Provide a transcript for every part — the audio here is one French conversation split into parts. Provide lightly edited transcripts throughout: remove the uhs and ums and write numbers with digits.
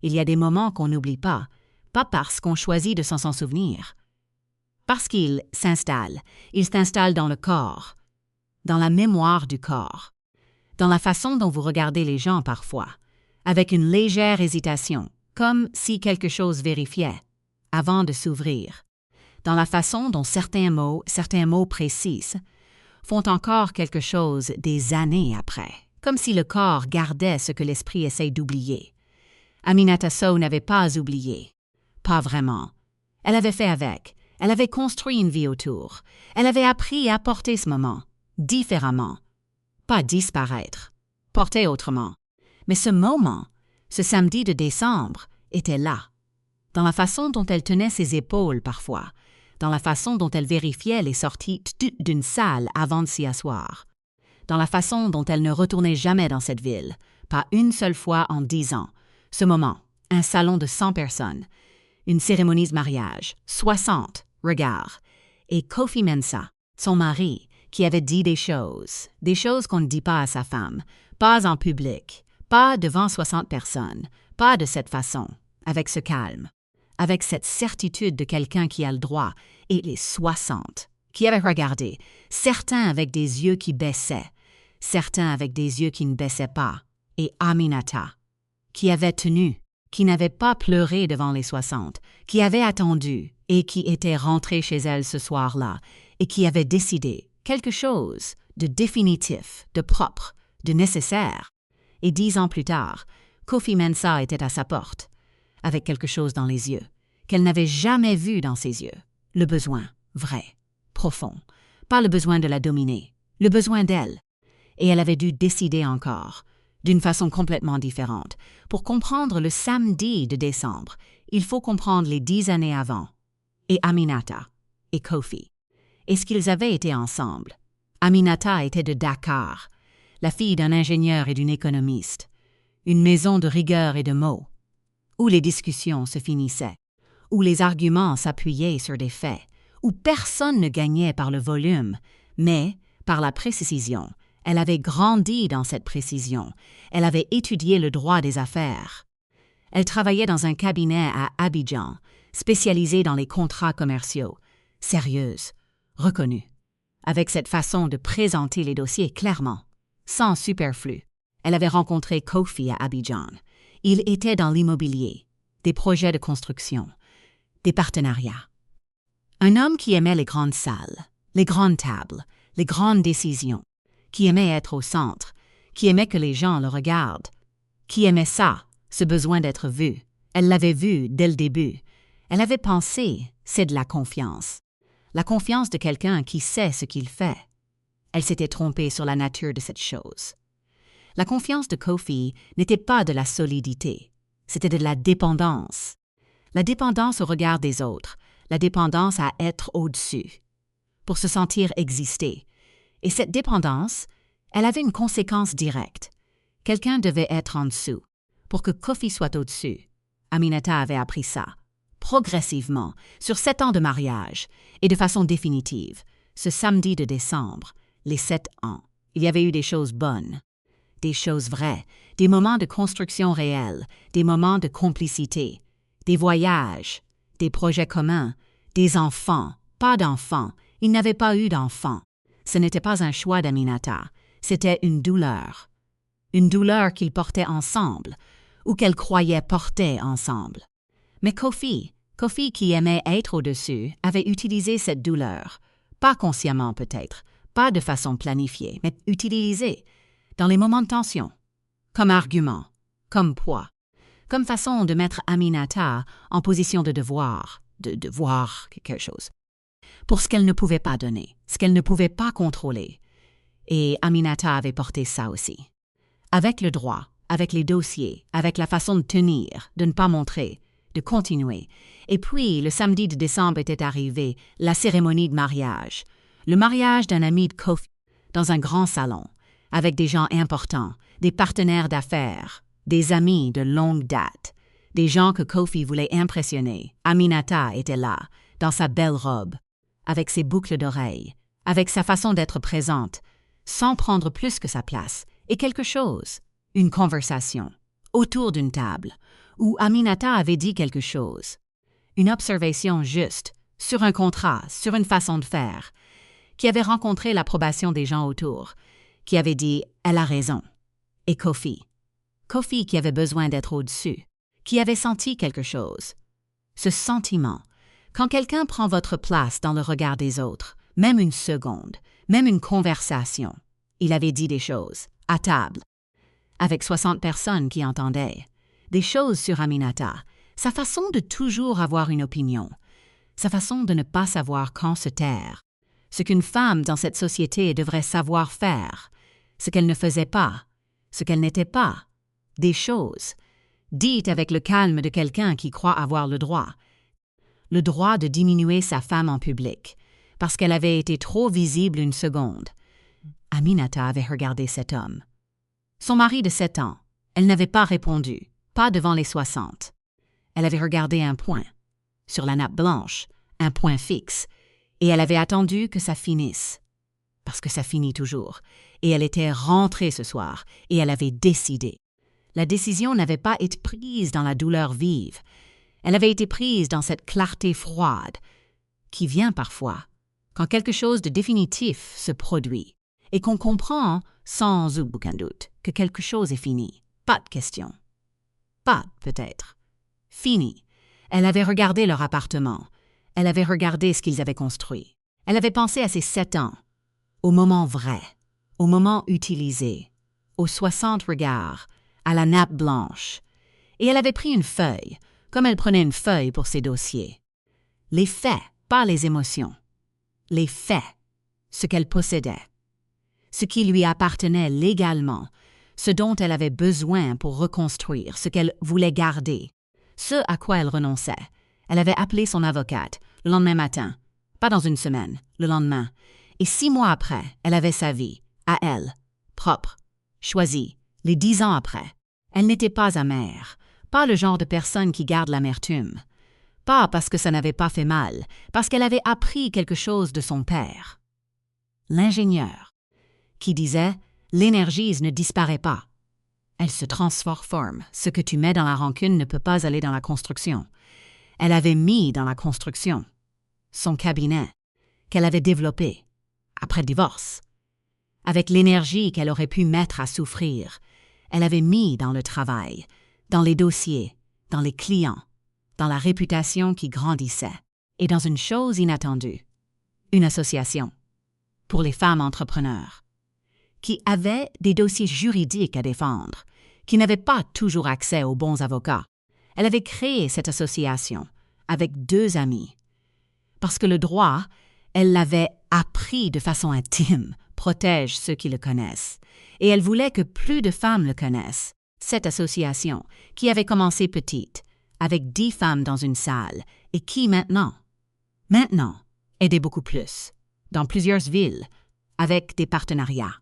Il y a des moments qu'on n'oublie pas parce qu'on choisit de s'en souvenir. Parce qu'il s'installe dans le corps, dans la mémoire du corps, dans la façon dont vous regardez les gens parfois, avec une légère hésitation, comme si quelque chose vérifiait, avant de s'ouvrir, dans la façon dont certains mots précis, font encore quelque chose des années après, comme si le corps gardait ce que l'esprit essaye d'oublier. Aminata Sow n'avait pas oublié. Pas vraiment. Elle avait fait avec. Elle avait construit une vie autour. Elle avait appris à porter ce moment, différemment. Pas disparaître, porter autrement. Mais ce moment, ce samedi de décembre, était là. Dans la façon dont elle tenait ses épaules parfois, dans la façon dont elle vérifiait les sorties d'une salle avant de s'y asseoir, dans la façon dont elle ne retournait jamais dans cette ville, pas une seule fois en 10 ans. Ce moment, un salon de 100 personnes, une cérémonie de mariage, 60 regards, et Kofi Mensah, son mari, qui avait dit des choses qu'on ne dit pas à sa femme, pas en public, pas devant 60 personnes, pas de cette façon, avec ce calme, avec cette certitude de quelqu'un qui a le droit, et les 60, qui avaient regardé, certains avec des yeux qui baissaient, certains avec des yeux qui ne baissaient pas, et Aminata, qui avait tenu, qui n'avait pas pleuré devant les 60, qui avait attendu et qui était rentrée chez elle ce soir-là et qui avait décidé quelque chose de définitif, de propre, de nécessaire. Et 10 ans plus tard, Kofi Mensah était à sa porte, avec quelque chose dans les yeux, qu'elle n'avait jamais vu dans ses yeux. Le besoin, vrai, profond, pas le besoin de la dominer, le besoin d'elle. Et elle avait dû décider encore, d'une façon complètement différente. Pour comprendre le samedi de décembre, il faut comprendre les 10 années avant, et Aminata, et Kofi, et ce qu'ils avaient été ensemble. Aminata était de Dakar, la fille d'un ingénieur et d'une économiste, une maison de rigueur et de mots, où les discussions se finissaient, où les arguments s'appuyaient sur des faits, où personne ne gagnait par le volume, mais par la précision. Elle avait grandi dans cette précision. Elle avait étudié le droit des affaires. Elle travaillait dans un cabinet à Abidjan, spécialisé dans les contrats commerciaux, sérieuse, reconnue, avec cette façon de présenter les dossiers clairement, sans superflu. Elle avait rencontré Kofi à Abidjan. Il était dans l'immobilier, des projets de construction, des partenariats. Un homme qui aimait les grandes salles, les grandes tables, les grandes décisions, qui aimait être au centre, qui aimait que les gens le regardent, qui aimait ça, ce besoin d'être vu. Elle l'avait vu dès le début. Elle avait pensé, c'est de la confiance de quelqu'un qui sait ce qu'il fait. Elle s'était trompée sur la nature de cette chose. La confiance de Kofi n'était pas de la solidité, c'était de la dépendance. La dépendance au regard des autres, la dépendance à être au-dessus, pour se sentir exister. Et cette dépendance, elle avait une conséquence directe. Quelqu'un devait être en dessous, pour que Kofi soit au-dessus. Aminata avait appris ça, progressivement, sur 7 ans de mariage, et de façon définitive. Ce samedi de décembre, les 7 ans, il y avait eu des choses bonnes, des choses vraies, des moments de construction réelle, des moments de complicité, des voyages, des projets communs, des enfants, pas d'enfants, il n'avait pas eu d'enfants. Ce n'était pas un choix d'Aminata, c'était une douleur qu'ils portaient ensemble, ou qu'elle croyait porter ensemble. Mais Kofi qui aimait être au-dessus, avait utilisé cette douleur, pas consciemment peut-être, pas de façon planifiée, mais utilisée, dans les moments de tension, comme argument, comme poids, comme façon de mettre Aminata en position de devoir quelque chose, pour ce qu'elle ne pouvait pas donner, ce qu'elle ne pouvait pas contrôler. Et Aminata avait porté ça aussi. Avec le droit, avec les dossiers, avec la façon de tenir, de ne pas montrer, de continuer. Et puis, le samedi de décembre était arrivé, la cérémonie de mariage. Le mariage d'un ami de Kofi, dans un grand salon, avec des gens importants, des partenaires d'affaires, des amis de longue date, des gens que Kofi voulait impressionner. Aminata était là, dans sa belle robe, avec ses boucles d'oreilles, avec sa façon d'être présente, sans prendre plus que sa place, et quelque chose, une conversation, autour d'une table, où Aminata avait dit quelque chose. Une observation juste, sur un contrat, sur une façon de faire, qui avait rencontré l'approbation des gens autour, qui avait dit « elle a raison ». Et Kofi qui avait besoin d'être au-dessus, qui avait senti quelque chose. Ce sentiment, quand quelqu'un prend votre place dans le regard des autres, même une seconde, même une conversation, il avait dit des choses, à table, avec 60 personnes qui entendaient, des choses sur Aminata, sa façon de toujours avoir une opinion, sa façon de ne pas savoir quand se taire, ce qu'une femme dans cette société devrait savoir faire, ce qu'elle ne faisait pas, ce qu'elle n'était pas, des choses, dites avec le calme de quelqu'un qui croit avoir le droit de diminuer sa femme en public, parce qu'elle avait été trop visible une seconde. Aminata avait regardé cet homme. Son mari de 7 ans, elle n'avait pas répondu, pas devant les 60. Elle avait regardé un point, sur la nappe blanche, un point fixe, et elle avait attendu que ça finisse. Parce que ça finit toujours, et elle était rentrée ce soir, et elle avait décidé. La décision n'avait pas été prise dans la douleur vive, elle avait été prise dans cette clarté froide, qui vient parfois, quand quelque chose de définitif se produit, et qu'on comprend, sans aucun doute, que quelque chose est fini. Pas de question. Pas, peut-être. Fini. Elle avait regardé leur appartement. Elle avait regardé ce qu'ils avaient construit. Elle avait pensé à ses 7 ans, au moment vrai, au moment utilisé, aux 60 regards, à la nappe blanche. Et elle avait pris une feuille, comme elle prenait une feuille pour ses dossiers. Les faits, pas les émotions. Les faits, ce qu'elle possédait, ce qui lui appartenait légalement, ce dont elle avait besoin pour reconstruire, ce qu'elle voulait garder, ce à quoi elle renonçait. Elle avait appelé son avocate le lendemain matin, pas dans une semaine, le lendemain, et 6 mois après, elle avait sa vie, à elle, propre, choisie, les 10 ans après. Elle n'était pas amère, pas le genre de personne qui garde l'amertume, pas parce que ça n'avait pas fait mal, parce qu'elle avait appris quelque chose de son père. L'ingénieur, qui disait « l'énergie ne disparaît pas ». Elle se transforme. Ce que tu mets dans la rancune ne peut pas aller dans la construction. Elle avait mis dans la construction son cabinet qu'elle avait développé après le divorce. Avec l'énergie qu'elle aurait pu mettre à souffrir, elle avait mis dans le travail, dans les dossiers, dans les clients, dans la réputation qui grandissait, et dans une chose inattendue, une association pour les femmes entrepreneurs, qui avaient des dossiers juridiques à défendre, qui n'avaient pas toujours accès aux bons avocats. Elle avait créé cette association avec 2 amis, parce que le droit, elle l'avait appris de façon intime, protège ceux qui le connaissent, et elle voulait que plus de femmes le connaissent. Cette association, qui avait commencé petite, avec 10 femmes dans une salle, et qui maintenant, aidait beaucoup plus, dans plusieurs villes, avec des partenariats,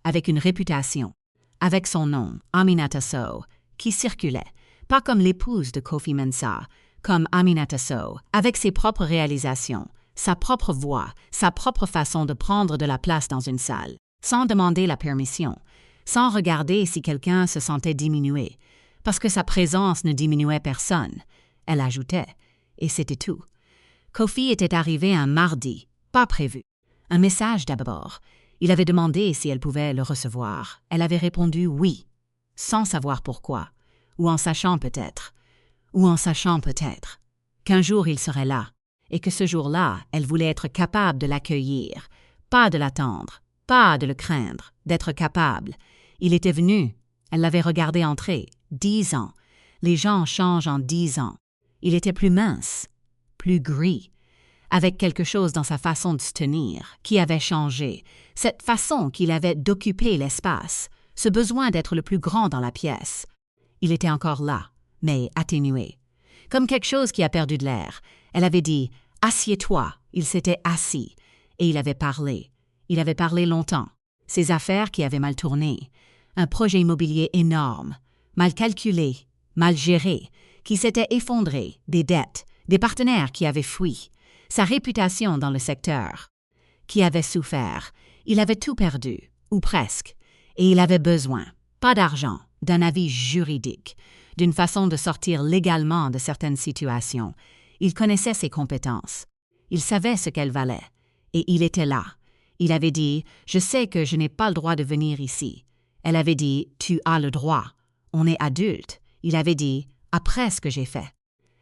avec une réputation, avec son nom, Aminata Sow, qui circulait, pas comme l'épouse de Kofi Mensah, comme Aminata Sow, avec ses propres réalisations, sa propre voix, sa propre façon de prendre de la place dans une salle, sans demander la permission, sans regarder si quelqu'un se sentait diminué, parce que sa présence ne diminuait personne. Elle ajoutait, et c'était tout. Kofi était arrivé un mardi, pas prévu. Un message d'abord. Il avait demandé si elle pouvait le recevoir. Elle avait répondu oui, sans savoir pourquoi, ou en sachant peut-être, qu'un jour il serait là, et que ce jour-là, elle voulait être capable de l'accueillir, pas de l'attendre, pas de le craindre, d'être capable. Il était venu, elle l'avait regardé entrer, 10 ans. Les gens changent en 10 ans. Il était plus mince, plus gris, avec quelque chose dans sa façon de se tenir, qui avait changé, cette façon qu'il avait d'occuper l'espace, ce besoin d'être le plus grand dans la pièce. Il était encore là, mais atténué, comme quelque chose qui a perdu de l'air. Elle avait dit « Assieds-toi ». Il s'était assis, et il avait parlé. Il avait parlé longtemps. Ses affaires qui avaient mal tourné. Un projet immobilier énorme, mal calculé, mal géré, qui s'était effondré, des dettes, des partenaires qui avaient fui, sa réputation dans le secteur, qui avait souffert. Il avait tout perdu, ou presque, et il avait besoin, pas d'argent, d'un avis juridique, d'une façon de sortir légalement de certaines situations. Il connaissait ses compétences. Il savait ce qu'elles valaient. Et il était là. Il avait dit « Je sais que je n'ai pas le droit de venir ici ». Elle avait dit « Tu as le droit. On est adulte ». Il avait dit « Après ce que j'ai fait ».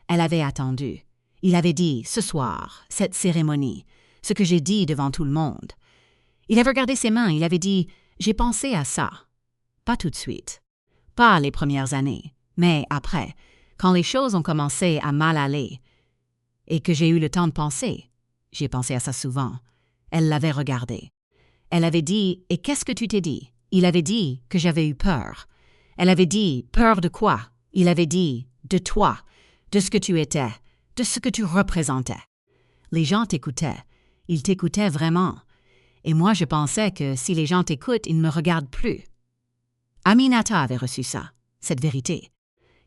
Elle avait attendu. Il avait dit « Ce soir, cette cérémonie, ce que j'ai dit devant tout le monde ». Il avait regardé ses mains, il avait dit « J'ai pensé à ça ». Pas tout de suite. Pas les premières années, mais après, quand les choses ont commencé à mal aller et que j'ai eu le temps de penser. J'ai pensé à ça souvent. Elle l'avait regardé. Elle avait dit « Et qu'est-ce que tu t'es dit ?» Il avait dit que j'avais eu peur. Elle avait dit « Peur de quoi ?» Il avait dit « De toi, de ce que tu étais, de ce que tu représentais. » Les gens t'écoutaient. Ils t'écoutaient vraiment. Et moi, je pensais que si les gens t'écoutent, ils ne me regardent plus. Aminata avait reçu ça, cette vérité,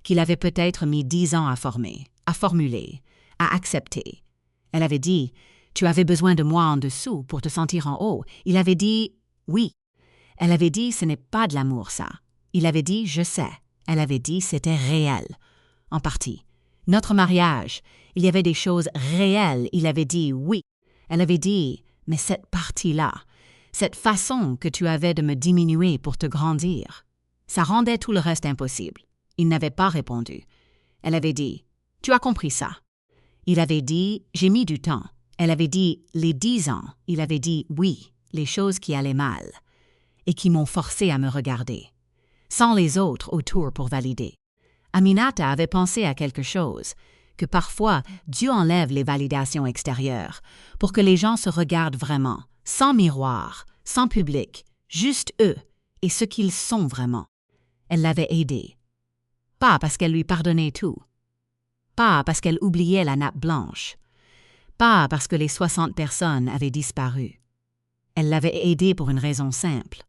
qu'il avait peut-être mis 10 ans à former, à formuler, à accepter. Elle avait dit « Tu avais besoin de moi en dessous pour te sentir en haut. » Il avait dit « Oui. » Elle avait dit « Ce n'est pas de l'amour, ça. » Il avait dit « Je sais. » Elle avait dit « C'était réel. » En partie. Notre mariage, il y avait des choses réelles. Il avait dit « Oui. » Elle avait dit « Mais cette partie-là, cette façon que tu avais de me diminuer pour te grandir, ça rendait tout le reste impossible. » Il n'avait pas répondu. Elle avait dit « Tu as compris ça. » Il avait dit « J'ai mis du temps. » Elle avait dit « Les 10 ans. » Il avait dit « Oui, les choses qui allaient mal et qui m'ont forcé à me regarder, sans les autres autour pour valider. » Aminata avait pensé à quelque chose, que parfois Dieu enlève les validations extérieures pour que les gens se regardent vraiment, sans miroir, sans public, juste eux et ce qu'ils sont vraiment. Elle l'avait aidé. Pas parce qu'elle lui pardonnait tout. Pas parce qu'elle oubliait la nappe blanche. Pas parce que les 60 personnes avaient disparu. Elle l'avait aidé pour une raison simple.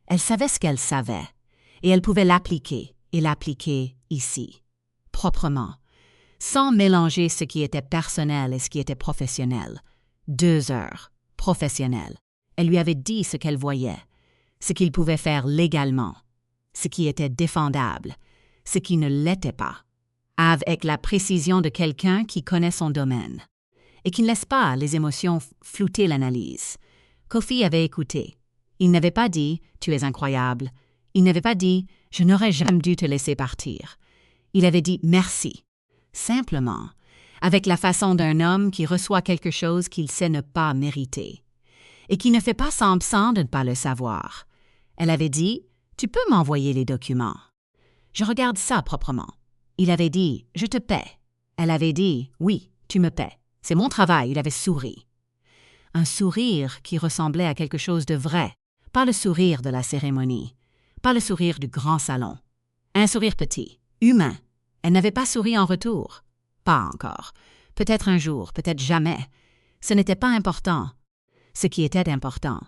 Elle savait ce qu'elle savait, et elle pouvait l'appliquer, et l'appliquer ici, proprement, sans mélanger ce qui était personnel et ce qui était professionnel. 2 heures, professionnel. Elle lui avait dit ce qu'elle voyait, ce qu'il pouvait faire légalement, ce qui était défendable, ce qui ne l'était pas, avec la précision de quelqu'un qui connaît son domaine et qui ne laisse pas les émotions flouter l'analyse. Kofi avait écouté. Il n'avait pas dit « Tu es incroyable ». Il n'avait pas dit « Je n'aurais jamais dû te laisser partir ». Il avait dit « Merci ». Simplement, avec la façon d'un homme qui reçoit quelque chose qu'il sait ne pas mériter et qui ne fait pas semblant de ne pas le savoir. Elle avait dit « Tu peux m'envoyer les documents. Je regarde ça proprement. » Il avait dit « Je te paie ». Elle avait dit « Oui, tu me paies. C'est mon travail. » Il avait souri. Un sourire qui ressemblait à quelque chose de vrai, pas le sourire de la cérémonie, pas le sourire du grand salon. Un sourire petit, humain. Elle n'avait pas souri en retour. Pas encore. Peut-être un jour, peut-être jamais. Ce n'était pas important. Ce qui était important,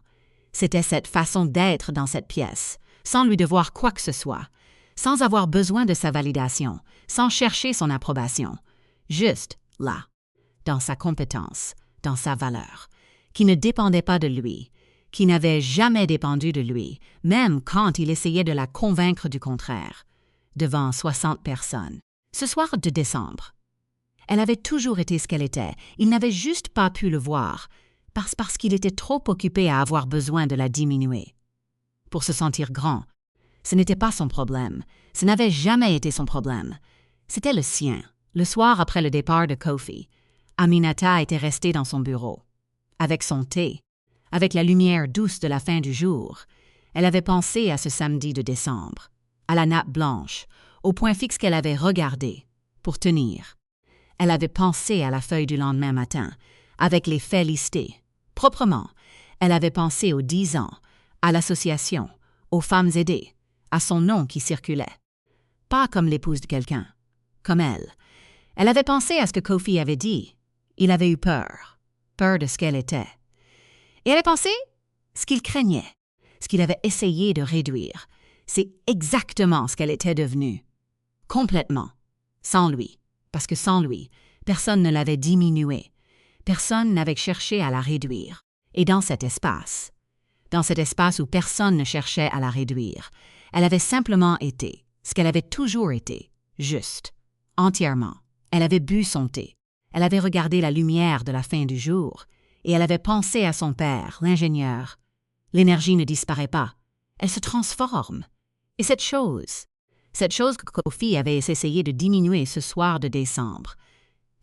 c'était cette façon d'être dans cette pièce, sans lui devoir quoi que ce soit, sans avoir besoin de sa validation, sans chercher son approbation. Juste là, dans sa compétence, dans sa valeur, qui ne dépendait pas de lui, qui n'avait jamais dépendu de lui, même quand il essayait de la convaincre du contraire, devant 60 personnes. Ce soir de décembre, elle avait toujours été ce qu'elle était. Il n'avait juste pas pu le voir, parce qu'il était trop occupé à avoir besoin de la diminuer. Pour se sentir grand, ce n'était pas son problème. Ce n'avait jamais été son problème. C'était le sien. Le soir après le départ de Kofi, Aminata était restée dans son bureau. Avec son thé, avec la lumière douce de la fin du jour, elle avait pensé à ce samedi de décembre, à la nappe blanche, au point fixe qu'elle avait regardé, pour tenir. Elle avait pensé à la feuille du lendemain matin, avec les faits listés. Proprement, elle avait pensé aux 10 ans, à l'association, aux femmes aidées, à son nom qui circulait. Pas comme l'épouse de quelqu'un, comme elle. Elle avait pensé à ce que Kofi avait dit. Il avait eu peur de ce qu'elle était. Et elle a pensé ce qu'il craignait, ce qu'il avait essayé de réduire. C'est exactement ce qu'elle était devenue. Complètement. Sans lui. Parce que sans lui, personne ne l'avait diminuée. Personne n'avait cherché à la réduire. Et dans cet espace où personne ne cherchait à la réduire, elle avait simplement été ce qu'elle avait toujours été, juste, entièrement. Elle avait bu son thé. Elle avait regardé la lumière de la fin du jour, et elle avait pensé à son père, l'ingénieur. L'énergie ne disparaît pas, elle se transforme. Et cette chose que Kofi avait essayé de diminuer ce soir de décembre,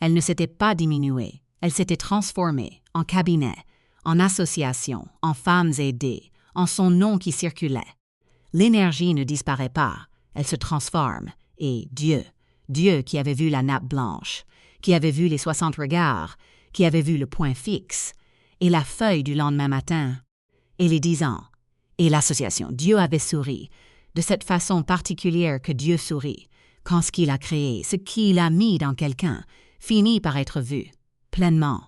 elle ne s'était pas diminuée, elle s'était transformée en cabinet, en association, en femmes aidées, en son nom qui circulait. L'énergie ne disparaît pas, elle se transforme, et Dieu qui avait vu la nappe blanche, qui avait vu les 60 regards, qui avait vu le point fixe, et la feuille du lendemain matin, et les 10 ans, et l'association. Dieu avait souri, de cette façon particulière que Dieu sourit, quand ce qu'il a créé, ce qu'il a mis dans quelqu'un, finit par être vu, pleinement,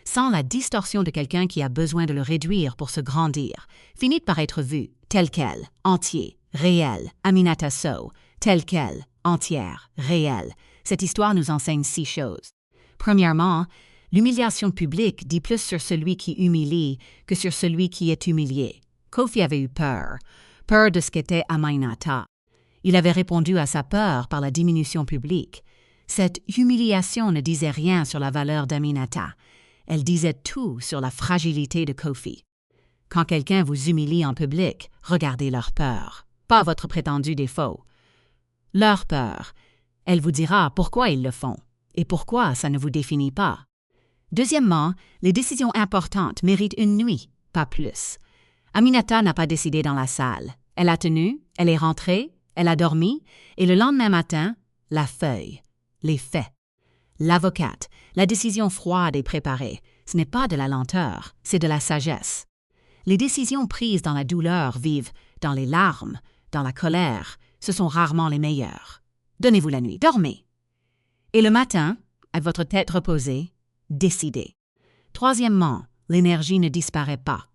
sans la distorsion de quelqu'un qui a besoin de le réduire pour se grandir, finit par être vu, tel quel, entier, réel, Aminata Sow, tel quel, entière, réelle. Cette histoire nous enseigne 6 choses. Premièrement, l'humiliation publique dit plus sur celui qui humilie que sur celui qui est humilié. Kofi avait eu peur de ce qu'était Aminata. Il avait répondu à sa peur par la diminution publique. Cette humiliation ne disait rien sur la valeur d'Aminata. Elle disait tout sur la fragilité de Kofi. Quand quelqu'un vous humilie en public, regardez leur peur, pas votre prétendu défaut. Leur peur. Elle vous dira pourquoi ils le font et pourquoi ça ne vous définit pas. Deuxièmement, les décisions importantes méritent une nuit, pas plus. Aminata n'a pas décidé dans la salle. Elle a tenu, elle est rentrée, elle a dormi, et le lendemain matin, la feuille, les faits. L'avocate, la décision froide et préparée, ce n'est pas de la lenteur, c'est de la sagesse. Les décisions prises dans la douleur vivent dans les larmes, dans la colère, ce sont rarement les meilleures. Donnez-vous la nuit, dormez. Et le matin, à votre tête reposée, décidez. Troisièmement, l'énergie ne disparaît pas.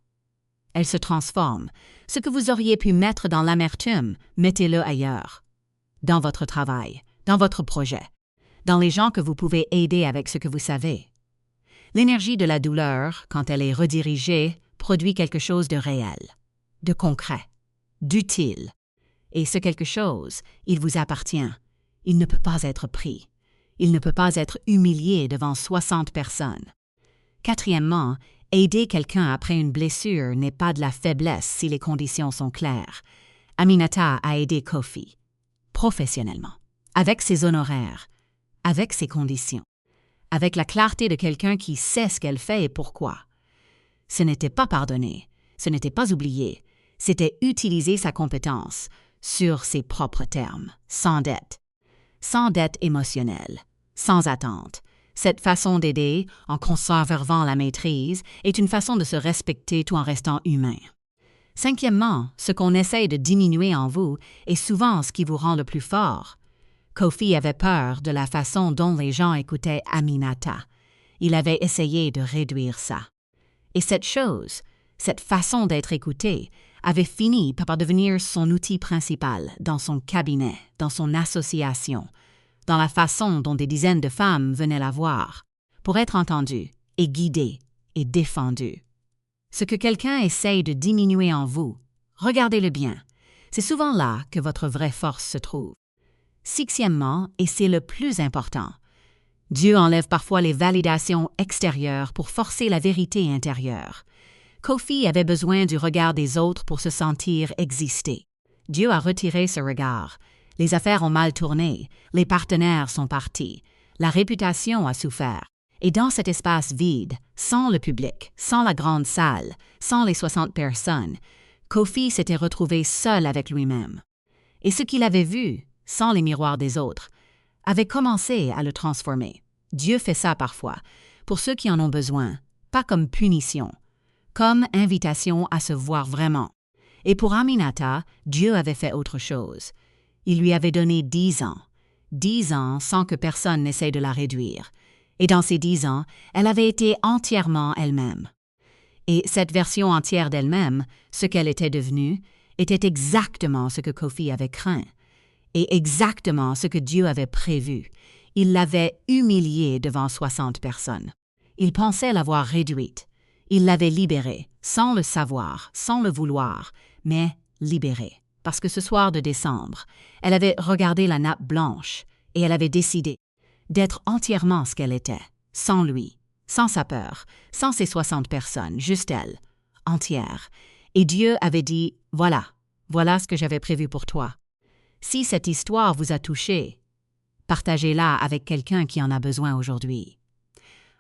Elle se transforme. Ce que vous auriez pu mettre dans l'amertume, mettez-le ailleurs. Dans votre travail, dans votre projet, dans les gens que vous pouvez aider avec ce que vous savez. L'énergie de la douleur, quand elle est redirigée, produit quelque chose de réel, de concret, d'utile. Et ce quelque chose, il vous appartient. Il ne peut pas être pris. Il ne peut pas être humilié devant 60 personnes. Quatrièmement, aider quelqu'un après une blessure n'est pas de la faiblesse si les conditions sont claires. Aminata a aidé Kofi, professionnellement, avec ses honoraires, avec ses conditions, avec la clarté de quelqu'un qui sait ce qu'elle fait et pourquoi. Ce n'était pas pardonner, ce n'était pas oublier, c'était utiliser sa compétence sur ses propres termes, sans dette émotionnelle, sans attente. Cette façon d'aider, en conservant la maîtrise, est une façon de se respecter tout en restant humain. Cinquièmement, ce qu'on essaye de diminuer en vous est souvent ce qui vous rend le plus fort. Kofi avait peur de la façon dont les gens écoutaient Aminata. Il avait essayé de réduire ça. Et cette chose, cette façon d'être écouté, avait fini par devenir son outil principal dans son cabinet, dans son association, dans la façon dont des dizaines de femmes venaient la voir, pour être entendues et guidées et défendues. Ce que quelqu'un essaye de diminuer en vous, regardez-le bien, c'est souvent là que votre vraie force se trouve. Sixièmement, et c'est le plus important, Dieu enlève parfois les validations extérieures pour forcer la vérité intérieure. Kofi avait besoin du regard des autres pour se sentir exister. Dieu a retiré ce regard. Les affaires ont mal tourné, les partenaires sont partis, la réputation a souffert. Et dans cet espace vide, sans le public, sans la grande salle, sans les 60 personnes, Kofi s'était retrouvé seul avec lui-même. Et ce qu'il avait vu, sans les miroirs des autres, avait commencé à le transformer. Dieu fait ça parfois, pour ceux qui en ont besoin, pas comme punition, comme invitation à se voir vraiment. Et pour Aminata, Dieu avait fait autre chose. Il lui avait donné 10 ans sans que personne n'essaie de la réduire. Et dans ces 10 ans, elle avait été entièrement elle-même. Et cette version entière d'elle-même, ce qu'elle était devenue, était exactement ce que Kofi avait craint, et exactement ce que Dieu avait prévu. Il l'avait humiliée devant 60 personnes. Il pensait l'avoir réduite. Il l'avait libérée, sans le savoir, sans le vouloir, mais libérée. Parce que ce soir de décembre, elle avait regardé la nappe blanche et elle avait décidé d'être entièrement ce qu'elle était, sans lui, sans sa peur, sans ses 60 personnes, juste elle, entière. Et Dieu avait dit, voilà ce que j'avais prévu pour toi. Si cette histoire vous a touché, partagez-la avec quelqu'un qui en a besoin aujourd'hui.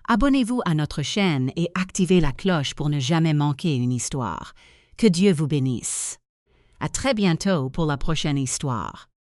Abonnez-vous à notre chaîne et activez la cloche pour ne jamais manquer une histoire. Que Dieu vous bénisse. À très bientôt pour la prochaine histoire.